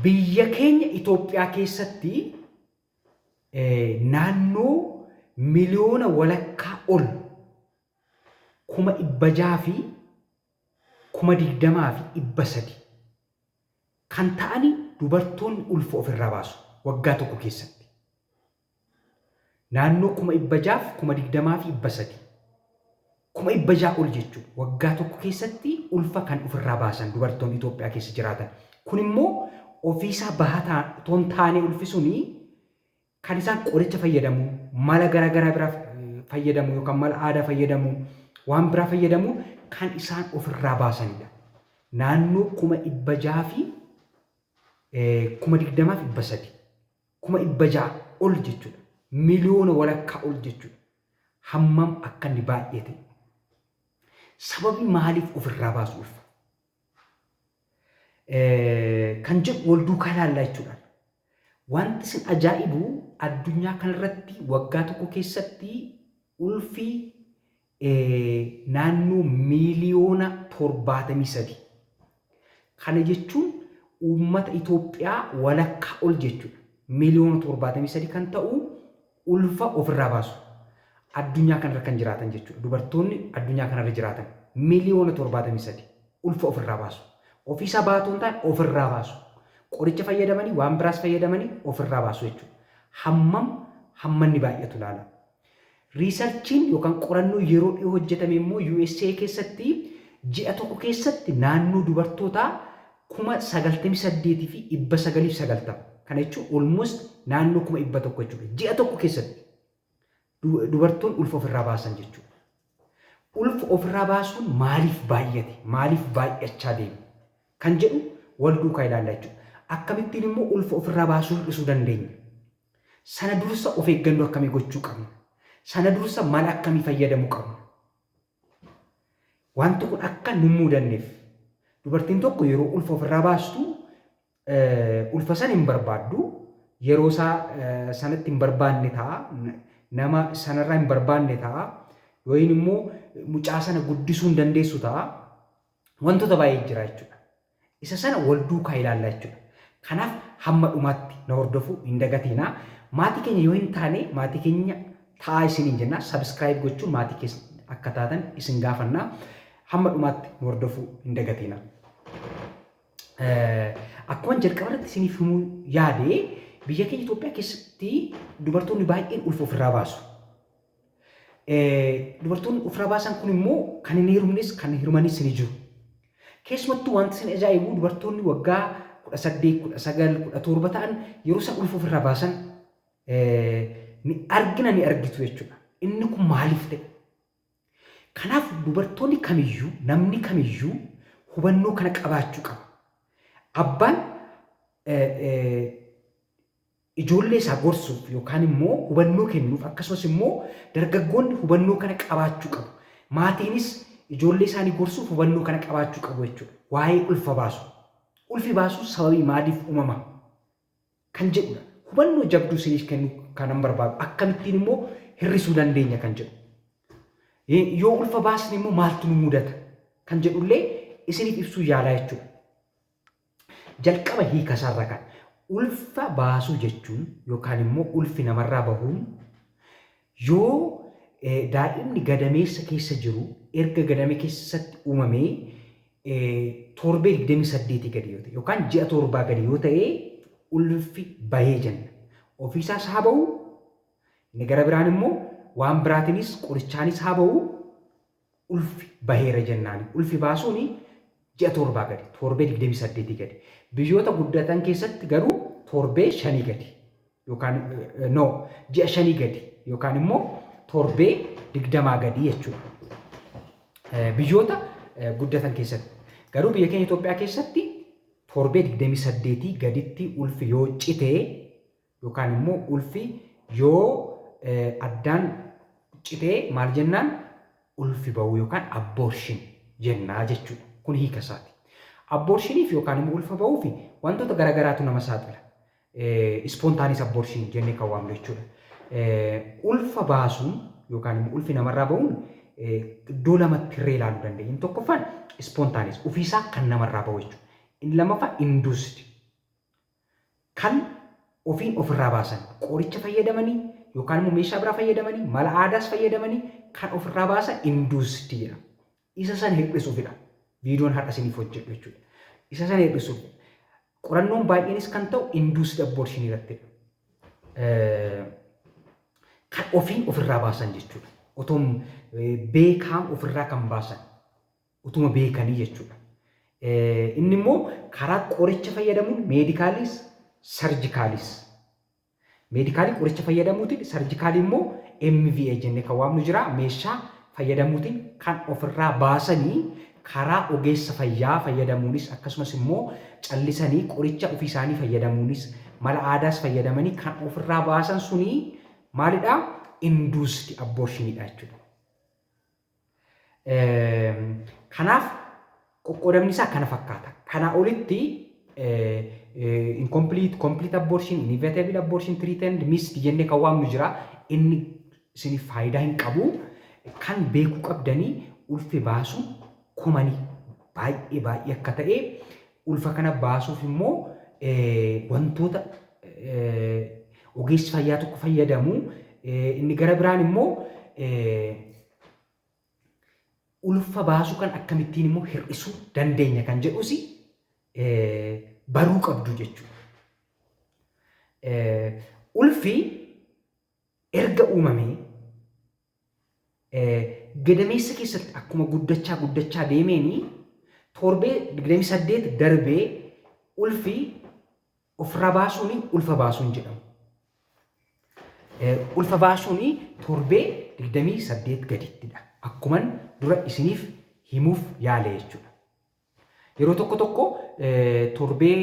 biyya keenya Itoophiyaa keessatti naannoo miliyoona walakkaa ol 620,300 kan ta'ani dubartoonni ulfa ofirraa baasu waggaa tokko keessatti. Naannoo 620,300 600 ol jechuudha waggaa tokko keessatti ulfa kan ofirraa baasan dubartoonni Itoophiyaa keessa jiraatan. Kun immoo ofiisaa bahataa toon taanee ulfi suni kan isaan qoricha fayyadamu, mala garaagaraa biraa fayyadamu yookaan mala aadaa fayyadamu, waan biraa fayyadamu kan isaan ofirraa baasanidha. Naannoo 600 fi 20,300 600 ol jechuudha. Miliyoona walakkaa ol jechuudha. Hammam akka inni baay'ate. Sababi maaliif ofirraa baasu ulfa? Kan jedhu wal duukaa ilaallaa jechuudha. Wanti isin ajaa'ibu addunyaa kanarratti waggaa tokko keessatti ulfi naannoo miliyoona 73. Kana jechuun uummata Itoophiyaa walakkaa ol jechuudha. Miliyoona 73 kan ta'u ulfa ofirraa baasu. Addunyaa kanarra kan jiraatan jechuudha. Dubartoonni addunyaa kanarra jiraatan miliyoona 73 ulfa ofirraa baasu. Ofiisaa baatoon ta'an ofirraa baasu. Qoricha fayyadamanii waan biraas fayyadamanii ofirraa baasu jechuudha. Hammanni baay'atu ilaala. Riisarchiin yookaan qorannoo yeroo dhiyoo hojjetame immoo USA keessatti ji'a tokko keessatti naannoo dubartootaa 98,990 kana jechuun almost naannoo 100 jechuudha. Ji'a tokko keessatti dubartoonni ulfa ofirraa baasan jechuudha. Ulfa ofirraa baasuun maaliif baay'ate? Maaliif baay'achaa deeme? Kan jedhu wal duukaa ilaallaa jechuudha. Akkamittiin immoo ulfa ofirraa baasuu hir'isuu dandeenya? Sana dursa of eeggannoo akkamii gochuu qabna? Sana dursa mala akkamii fayyadamuu qabna? Wanti kun akka nu muudanneef dubartiin tokko yeroo ulfa ofirraa baastu ulfa sana hin barbaaddu, yeroo isaa sanatti hin barbaanne ta'a, nama sanarraa hin barbaanne ta'a, yookiin immoo mucaa sana guddisuu hin dandeessu ta'a. Wantoota baay'ee jira jechuudha. Isa sana wal duukaa ilaallaa jechuudha. Kanaaf hamma dhumaatti na hordofuu hin dagatinaa. Maatii keenya yoo hin taane maatii keenya ta'aa isiniin jenna. Subscribe gochuun maatii keessa akka taatan isin gaafannaa. Hamma dhumaatti nu hordofuu hin dagatinaa. Akkuma jalqaba irratti isiniif himuu yaade biyya keenya Itoophiyaa keessatti dubartoonni baay'een ulfa ofirraa baasu. Dubartoonni ofirraa baasan kun immoo kan hin heerumnes kan hirmanis ni jiru. Keessumattuu wanti isin ajaa'ibu dubartoonni waggaa 18, 19, 17 ta'an yeroo isaan ulfa ofirraa baasan ni argitu jechuudha. Inni kun maaliif ta'e? Kanaaf dubartoonni kamiyyuu namni kamiyyuu hubannoo kana qabaachuu qaba. Abbaan ijoollee isaa gorsuuf yookaan immoo hubannoo kennuuf akkasumas immoo dargaggoonni hubannoo kana qabaachuu qabu. Maatiinis ijoollee isaanii gorsuuf hubannoo kana qabaachuu qabu jechuudha. Waa'ee ulfa baasu. Ulfi baasuu sababii maaliif uumama kan jedhudha. Hubannoo jabduu isiniif kennu kanan barbaadu. Akkamittiin immoo hir'isuu dandeenya kan jedhu. Yoo ulfa baasne immoo maaltu nu mudata kan jedhullee isiniif ibsuu yaalaa jechuudha. Jalqaba hiika isaarraa kan ulfa baasuu jechuun yookaan immoo ulfi namarraa bahuun yoo daa'imni gadameessa keessa jiru erga gadame keessatti uumamee torbee 28 gadi yoo ta'e yookaan ji'a 7 gadi yoo ta'e ulfi bahee jenna. Ofiisaas haa bahu, inni gara biraan immoo waan biraatiinis qorichaanis haa bahu ulfi baheera jennaani. Ulfi baasuun ji'a 7 gadi, torbee 28 gadi. Biyyoota guddatan keessatti garuu torbee 5 gadi yookaan ji'a 5 gadi yookaan immoo torbee 20 gadi jechuudha. Biyyoota guddatan keessatti. Garuu biyya keenya Itoophiyaa keessatti torbee 28 gaditti ulfi yoo citee yookaan immoo ulfi yoo addaan citee maal jennaan ulfi bahu yookaan abortion jennaa jechuudha. Kun hiika isaati. Abortioniif yookaan immoo ulfa bahuuf wantoota garaagaraatu nama saaxila. Spontaaniis abortion jennee kan waamnu jechuudha. Ulfa baasuun yookaan immoo ulfi namarraa bahuun iddoo lamatti hirree ilaaluu dandeenya. Inni tokkoffaan spontaaniis ofiisaa kan namarraa bahu jechuudha. Inni lammaffaa induusd kan ofiin ofirraa baasan qoricha fayyadamanii yookaan immoo meeshaa biraa fayyadamanii mala aadaas fayyadamanii kan ofirraa baasan induustii jedhama. Isa san hir'isuufidha. Viidiyoon har'a isiniif hojjedhu jechuudha. Isa san hir'isuuf. Qorannoon baay'eenis kan ta'u induustii abborshinii irrattidha. Kan ofiin ofirraa baasan jechuudha. Otoo beekaan ofirraa kan baasan utuma beekanii jechuudha. Inni immoo karaa qoricha fayyadamuun meedikaalis sarjikaalis. Meedikaalii qoricha fayyadamuutiin sarjikaalii immoo MVA jennee kan waamnu jira. Meeshaa fayyadamuutiin kan ofirraa baasanii karaa ogeessa fayyaa fayyadamuunis akkasumas immoo callisanii qoricha ofii isaanii fayyadamuunis mala aadaas fayyadamanii kan ofirraa baasan suni maalidha? Induustii abboorshiniidha jechuudha. Kanaaf qoqqoodamni isaa kana fakkaata. Kana olitti complete abortion, inevitable abortion, treated, missed jennee kan waamnu jira. Inni isiniif faayidaa hin qabu. Kan beekuu qabdanii ulfa baasuun komanii baay'ee akka ta'e ulfa kana baasuuf immoo wantoota ogeessi fayyaa tokko fayyadamu. Inni gara biraan immoo ulfa baasuu kan akkamittiin immoo hir'isuu dandeenya kan jedhus baruu qabdu jechuudha. Ulfi erga uumamee gadameessa keessatti akkuma guddachaa deemeeni torbee 28 darbee ulfi ofirraa baasuun ulfa baasuun jedhamu. Ulfa baasuun torbee 28 gadittidha. Akkuman dura isiniif himuuf yaale jechuudha. Yeroo tokko torbee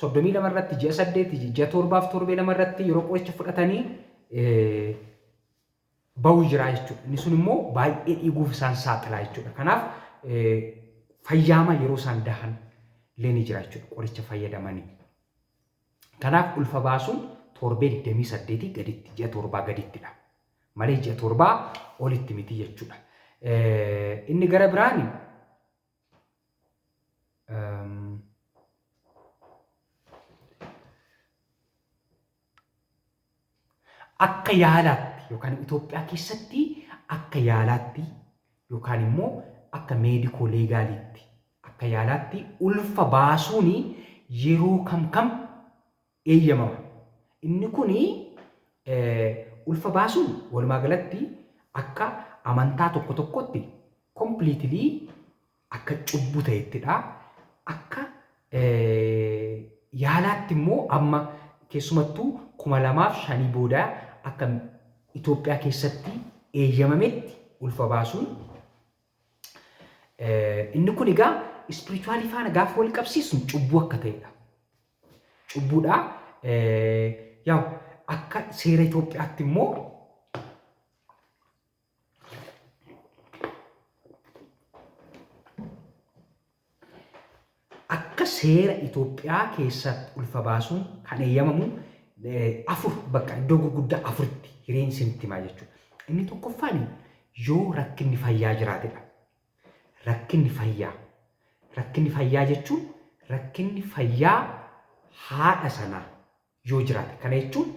32 irratti ji'a 8 ji'a 7 fi torbee 2 irratti yeroo qoricha fudhatanii ba'uu jira jechuudha. Inni sun immoo baay'ee dhiiguuf isaan saaxilaa jechuudha. Kanaaf fayyaama yeroo isaan dahan illee ni jira jechuudha qoricha fayyadamanii. Kanaaf ulfa baasuun torbee 28 gaditti ji'a 7 gadittidha. Malee ji'a 7 olitti miti jechuudha. Inni gara biraan akka yaalaatti yookaan Itoophiyaa keessatti akka yaalaatti yookaan immoo akka meedikoo leegaaliitti akka yaalaatti ulfa baasuun yeroo kam eeyyamama. Inni kuni ulfa baasuun walumaa galatti akka amantaa tokkotti completely akka cubbuu ta'ettidha. Akka yaalaatti immoo amma keessumattuu 2005 booda akka Itoophiyaa keessatti eeyyamametti ulfa baasuun inni kun egaa spiritualii faana gaafa wal qabsiisnu cubbuu akka ta'edha. Cubbuudha. Yaa akka seera Itoophiyaatti immoo akka seera Itoophiyaa keessatti ulfa baasuun kan eeyyamamu afur bakka iddoo gurguddaa afuritti hireen isinitti himaa jechuudha. Inni tokkoffaan yoo rakkinni fayyaa jiraatedha. Rakkinni fayyaa jechuun rakkinni fayyaa haadha sanaa yoo jiraate. Kana jechuun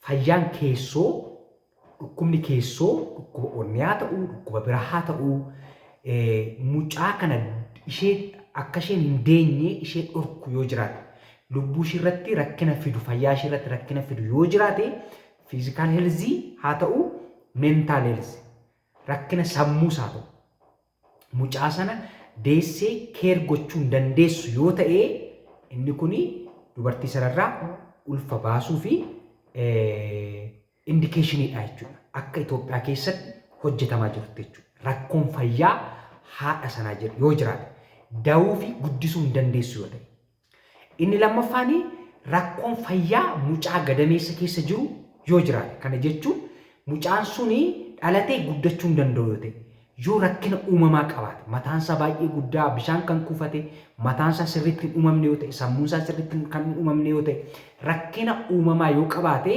fayyaan keessoo dhukkubni keessoo dhukkuba onneyaa ta'uu dhukkuba biraa haa ta'uu mucaa kana ishee akka isheen hin deenye ishee dhorku yoo jiraate. Lubbuu ishee irratti rakkina fidu fayyaa ishee irratti rakkina fidu yoo jiraate fiizikaal heelzii haa ta'u meentaal heelzii rakkina sammuus haa ta'u mucaa sana deessee keer gochuu hin dandeessu yoo ta'e inni kuni dubartii sanarraa ulfa baasuu fi indikeeshiniidha jechuudha. Akka Itoophiyaa keessatti hojjetamaa jirti jechuudha. Rakkoon fayyaa haadha sanaa yoo jiraate da'uu fi guddisuu hin dandeessu yoo ta'e. Inni lammaffaan rakkoon fayyaa mucaa gadameessa keessa jiru yoo jiraate. Kana jechuun mucaan suni dhalatee guddachuu hin danda'u yoo ta'e. Yoo rakkina uumamaa qabaate mataansaa baay'ee guddaa bishaan kan kuufate mataansaa sirriitti hin uumamne yoo ta'e sammuunsaa sirriitti kan hin uumamne yoo ta'e rakkina uumamaa yoo qabaate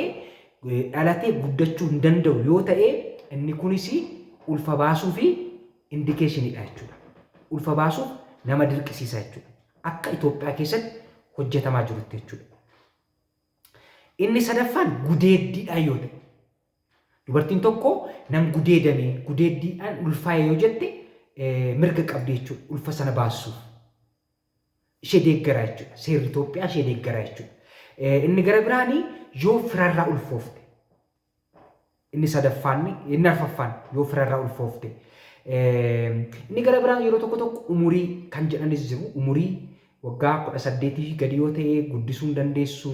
dhalatee guddachuu hin danda'u yoo ta'e inni kunis ulfa baasuu fi indikeeshiniidha jechuudha. Ulfa baasuuf nama dirqisiisa jechuudha. Akka Itoophiyaa keessatti hojjetamaa jirutti jechuudha. Inni sadaffaan gudeeddiidha yoo ta'e. Dubartiin tokko nan gudeedame gudeeddiidhaan ulfaa'e yoo jette mirga qabdi jechuudha. Ulfa sana baasuuf. Ishee deeggaraa jechuudha. Seerri Itoophiyaa ishee deeggaraa jechuudha. Inni gara biraanii yoo firarraa ulfoofte. Inni sadaffaan inni arfaffaan yoo firarraa ulfoofte. Inni gara biraan yeroo tokko umurii kan jedhanis jiru. Umurii waggaa 18 gadi yoo ta'e guddisuu hin dandeessu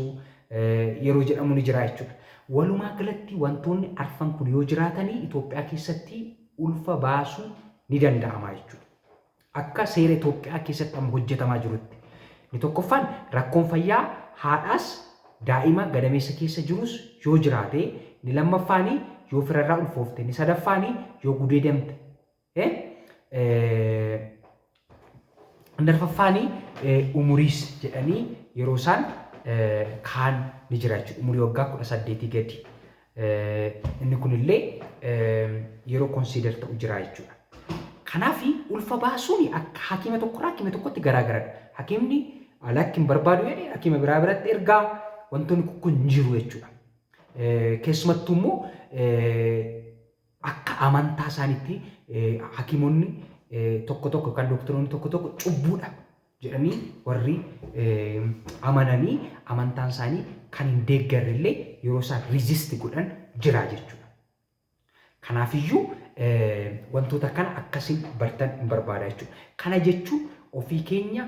yeroo jedhamu ni jira jechuudha. Walumaa galatti wantoonni arfan kun yoo jiraatanii Itoophiyaa keessatti ulfa baasuu ni danda'ama jechuudha. Akka seera Itoophiyaa keessatti amma hojjetamaa jirutti. Inni tokkoffaan rakkoon fayyaa haadhaas daa'ima gadameessa keessa jirus yoo jiraate, inni lammaffaanii yoo firarraa ulfoofte, inni sadaffaanii yoo gudeedamte, inni arfaffaanii umuriis jedhanii yeroo isaan kaan ni jira jechuudha. Umurii waggaa 18 gadi. Inni kunillee yeroo konsiidar ta'u jira jechuudha. Kanaaf ulfa baasuun akka hakiima tokkorraa hakiima tokkotti garaagaradha. Hakiimni lakki hin barbaadu jedhee hakiima biraa biratti ergaa wantoonni kun jiru jechuudha. Keessumattuu immoo akka amantaa isaaniitti hakiimonni tokko tokko kan doktoroonni tokko tokko cubbuudha jedhanii warri amananii amantaan isaanii kan hin deeggarre illee yeroo isaan rizisti godhan jira jechuudha. Kanaafiyyuu wantoota kana akkasiin bartan hin barbaada jechuudha. Kana jechuun ofii keenya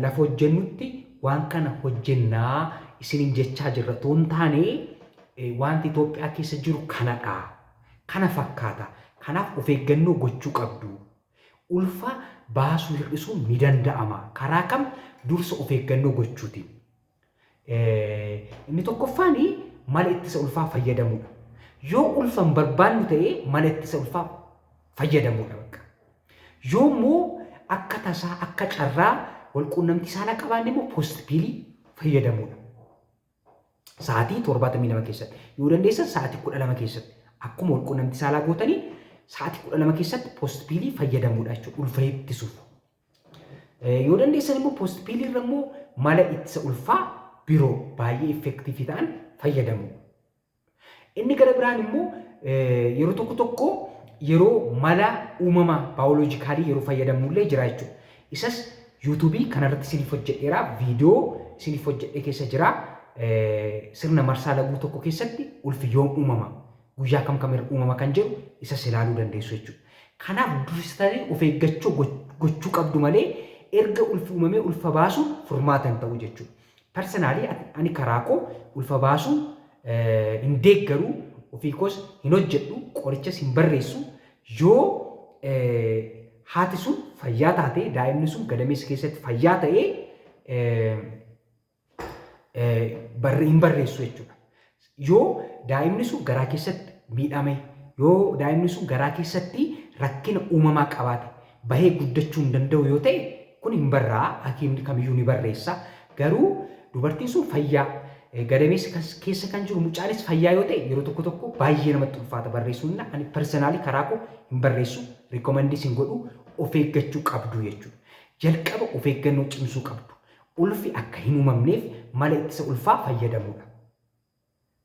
lafa hojjennutti waan kana hojjennaa isiniin jechaa jirra toon taane wanti Itoophiyaa keessa jiru kanadha. Kana fakkaata. Kanaaf of eeggannoo gochuu qabdu. Ulfa baasuu hir'isuun ni danda'ama. Karaa kam dursa of eeggannoo gochuuti. Inni tokkoffaan mala ittisa ulfaa fayyadamuudha. Yoo ulfa hin barbaannu ta'e mala ittisa ulfaa fayyadamuudha bakka. Yoo immoo akka tasaa akka carraa walquunnamtii saalaa qabaanne immoo poostpiilii fayyadamuudha. Sa'aatii 72 keessatti yoo dandeessan sa'aatii 12 keessatti akkuma walquunnamtii saalaa gootanii sa'aatii 12 keessatti poostpiilii fayyadamuudha jechuudha ulfa ittisuuf. Yoo dandeessan immoo poostpiilii irra immoo mala ittisa ulfaa biroo baay'ee effektiivii ta'an fayyadamu. Inni gara biraan immoo yeroo tokko tokko yeroo mala uumamaa baayoloojikaalii yeroo fayyadamullee jira jechuudha. Isas yuutuubii kanarratti isiniif hojjedheera viidiyoo isiniif hojjedhee keessa jira. Sirna marsaa laguu tokko keessatti ulfi yoom uumama guyyaa kam kamirra uumama kan jedhu isas ilaaluu dandeessu jechuudha. Kanaaf dursitanii of eeggachuu gochuu qabdu malee erga ulfi uumamee ulfa baasuun furmaata hin ta'u jechuudha. Personaalii ani karaa koo ulfa baasuu hin deeggaru ofii koos hin hojjedhu qorichas hin barreessu yoo haati sun fayyaa taate daa'imni sun gadameessa keessatti fayyaa ta'ee hin barreessu jechuudha. Yoo daa'imni sun garaa keessatti miidhame, yoo daa'imni sun garaa keessatti rakkina uumamaa qabaate, bahee guddachuu hin danda'u yoo ta'e kun hin barraa hakiimni kamiyyuu ni barreessa. Garuu dubartiin sun fayyaa gadameessa keessa kan jiru mucaanis fayyaa yoo ta'e yeroo tokko tokko baay'ee namatti ulfaata barreessuun ani personaalii karaa koo hin barreessu rikoomandis hin godhu of eeggachuu qabdu jechuudha. Jalqaba of eeggannoo cimsuu qabdu. Ulfi akka hin uumamneef mala ittisa ulfaa fayyadamuudha.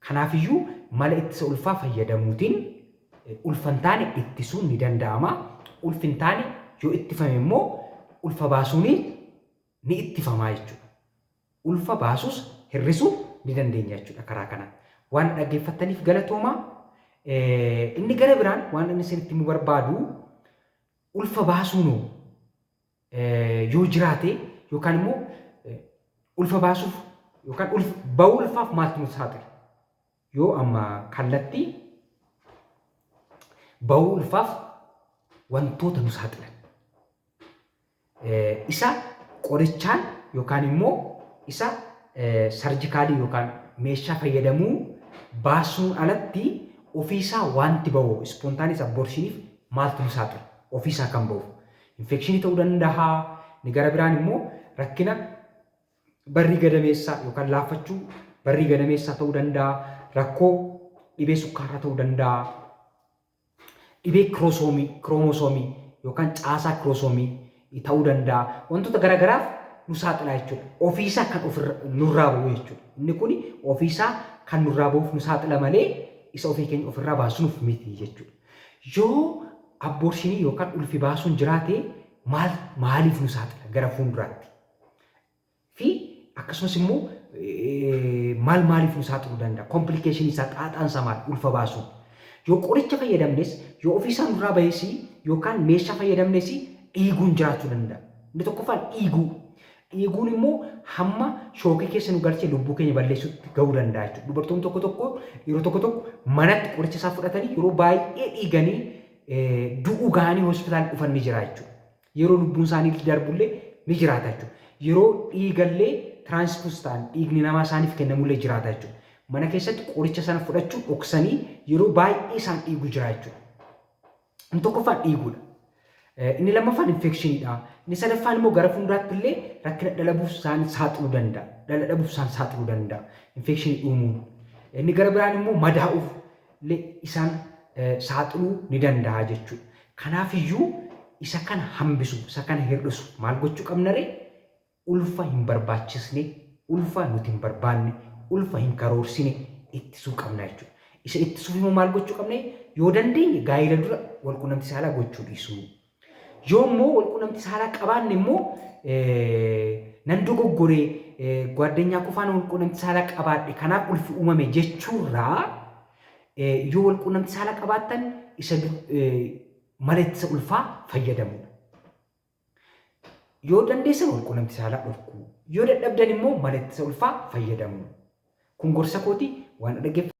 Kanaafiyyuu mala ittisa ulfaa fayyadamuutiin ulfa hin taane ittisuun ni danda'ama. Ulfi hin taane yoo ittifame immoo ulfa baasuun ni ittifama jechuudha. Ulfa baasuus hir'isuu ni dandeenya jechuudha karaa kanaan. Waan dhaggeeffattaniif galatoomaa. Inni gara biraan waan inni isinitti himuu barbaadu ulfa baasuun yoo jiraate yookaan immoo ulfa baasuuf yookaan ba'uu ulfaaf maaltu nu saaxila? Yoo amma kallattii ba'uu ulfaaf wantoota nu saaxilan. Isa qorichaan yookaan immoo isa sarjikaalii yookaan meeshaa fayyadamuu baasuun alatti ofiisaa wanti ba'u ispontaanis aborshiniif maaltu nu saaxila? Ofiisaa kan ba'u. Infekshinii ta'uu danda'a. Ni gara biraan immoo rakkina barrii gadameessaa yookaan laaffachuu barrii gadameessaa ta'uu danda'a. Rakkoo dhibee sukkaaraa ta'uu danda'a. Dhibee kiroomosoomii yookaan caasaa kiroomosoomii ta'uu danda'a. Wantoota garagaraaf nu saaxilaa jechuudha. Ofiisaa kan nurraa bu'u jechuudha. Inni kun ofiisaa kan nurraa bu'uuf nu saaxila malee isa ofii keenya ofirraa baasuuf miti jechuudha. Yoo abortionii yookaan ulfi baasuun jiraate maaliif nu saaxila gara fuulduraatti? Fi akkasumas immoo maaliif nu saaxiluu danda'a? Komplikeeshinii isaa xaaxaan isaa maal ulfa baasuun? Yoo qoricha fayyadamnes yoo ofiisaa nurraa bahes yookaan meeshaa fayyadamnes dhiiguun jiraachuu danda'a. Inni tokkoffaan dhiiguun immoo hamma shookii keessa nu galchee lubbuu keenya balleessuutti gahuu danda'a jechuudha. Dubartoonni yeroo tokko manatti qoricha isaa fudhatanii yeroo baay'ee dhiiganii du'uu gahanii hospitaala dhufan ni jira jechuudha. Yeroo lubbuun isaanii darbullee ni jiraata jechuudha. Yeroo dhiigallee tiraansfuus ta'an dhiigni namaa isaaniif kennamullee jiraata jechuudha. Mana keessatti qoricha sana fudhachuun dhoksanii yeroo baay'ee isaan dhiigu jira jechuudha. Inni tokkoffaan dhiiguudha. Inni lammaffaan infekshiniidha. Inni sadaffaan immoo gara fuulduraatti illee rakkina dhalabuuf isaan saaxiluu danda'a. Dhala dhabuuf isaan saaxiluu danda'a. Infekshinii uumuun. Inni gara biraan immoo madaa'uuf illee isaan saaxiluu ni danda'a jechuudha. Kanaafiyyuu isa kana hambisu, isa kana hir'isu maal gochuu qabna ree? Ulfa hin barbaachisne, ulfa nuti hin barbaanne, ulfa hin karoorsine ittisuu qabna jechuudha. Isa ittisuuf immoo maal gochuu qabna? Yoo dandeenye gaa'ela dura walqunnamtii saalaa gochuu dhiisuu. Yoo immoo walqunnamtii saalaa qabaanne immoo nan dogoggoree ጓደኛ qofaan walqunnamtii saalaa qabaadhe kanaaf ulfi uumame jechuurraa yoo walqunnamtii saalaa qabaattan isa mala ittisa ulfaa fayyadamudha. Yoo dandeessan walqunnamtii saalaa dhorkuu, yoo dadhabdan immoo mala ittisa ulfaa fayyadamu. Kun gorsa kooti waan dhaggeeffatu.